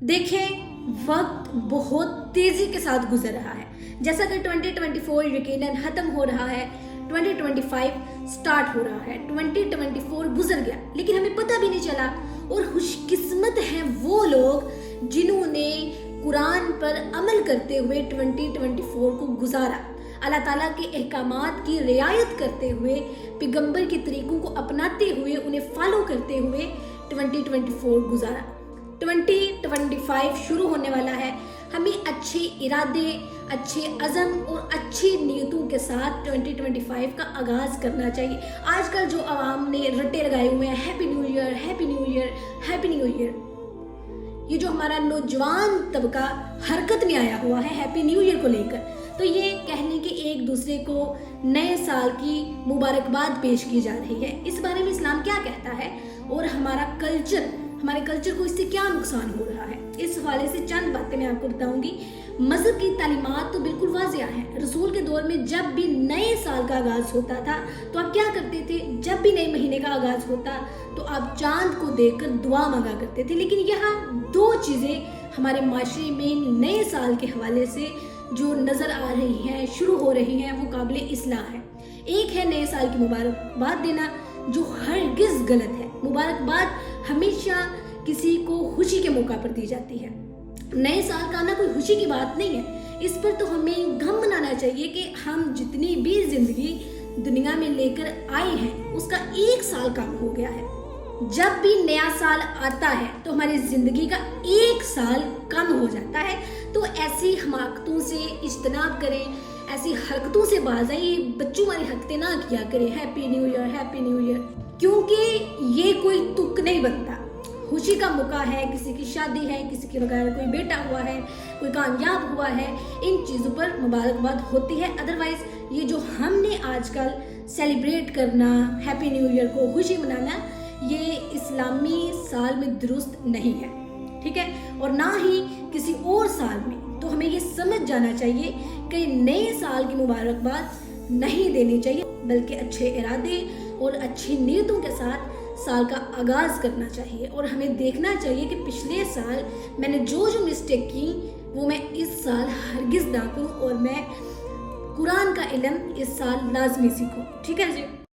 دیکھیں وقت بہت تیزی کے ساتھ گزر رہا ہے. جیسا کہ 2024 یقیناً ختم ہو رہا ہے, 2025 سٹارٹ ہو رہا ہے. 2024 گزر گیا لیکن ہمیں پتہ بھی نہیں چلا. اور خوش قسمت ہیں وہ لوگ جنہوں نے قرآن پر عمل کرتے ہوئے 2024 کو گزارا, اللہ تعالیٰ کے احکامات کی رعایت کرتے ہوئے, پیغمبر کے طریقوں کو اپناتے ہوئے, انہیں فالو کرتے ہوئے 2024 گزارا. 2025 شروع ہونے والا ہے. ہمیں اچھے ارادے, اچھے عزم اور اچھی نیتوں کے ساتھ 2025 کا آغاز کرنا چاہیے. آج کل جو عوام نے رٹے لگائے ہوئے ہیں happy new year, happy new year, happy new year, یہ جو ہمارا نوجوان طبقہ حرکت میں آیا ہوا ہے ہیپی نیو ایئر کو لے کر, تو یہ کہنے کہ ایک دوسرے کو نئے سال کی مبارکباد پیش کی جا رہی ہے. اس بارے میں اسلام کیا کہتا ہے اور ہمارے کلچر کو اس سے کیا نقصان ہو رہا ہے, اس حوالے سے چند باتیں میں آپ کو بتاؤں گی. مذہب کی تعلیمات تو بالکل واضح ہیں. رسول کے دور میں جب بھی نئے سال کا آغاز ہوتا تھا تو آپ کیا کرتے تھے؟ جب بھی نئے مہینے کا آغاز ہوتا تو آپ چاند کو دیکھ کر دعا مانگا کرتے تھے. لیکن یہاں دو چیزیں ہمارے معاشرے میں نئے سال کے حوالے سے جو نظر آ رہی ہیں, شروع ہو رہی ہیں, وہ قابل اصلاح ہے. ایک ہے نئے سال کی مبارکباد دینا, جو ہرگز غلط ہے. مبارکباد ہمیشہ کسی کو خوشی کے موقع پر دی جاتی ہے. نئے سال کا آنا کوئی خوشی کی بات نہیں ہے. اس پر تو ہمیں غم منانا چاہیے کہ ہم جتنی بھی زندگی دنیا میں لے کر آئے ہیں اس کا 1 سال کم ہو گیا ہے. جب بھی نیا سال آتا ہے تو ہماری زندگی کا 1 سال کم ہو جاتا ہے. تو ایسی حماقتوں سے اجتناب کریں, ایسی حرکتوں سے باز آئیں. بچوں والی حرکتیں نہ کیا کریں happy new year, happy new year, کیونکہ یہ کوئی تک نہیں بنتا. خوشی کا موقع ہے, کسی کی شادی ہے, کسی کے بغیر کوئی بیٹا ہوا ہے, کوئی کامیاب ہوا ہے, ان چیزوں پر مبارکباد ہوتی ہے. ادروائز یہ جو ہم نے آج کل سیلیبریٹ کرنا, ہیپی نیو ایئر کو خوشی منانا, یہ اسلامی سال میں درست نہیں ہے, ٹھیک ہے, اور نہ ہی کسی اور سال میں. تو ہمیں یہ سمجھ جانا چاہیے کہ نئے سال کی مبارکباد نہیں دینی چاہیے, بلکہ اچھے ارادے اور اچھی نیتوں کے ساتھ سال کا آغاز کرنا چاہیے. اور ہمیں دیکھنا چاہیے کہ پچھلے سال میں نے جو مسٹیک کی وہ میں اس سال ہرگز نہ کروں, اور میں قرآن کا علم اس سال لازمی سیکھوں. ٹھیک ہے جی.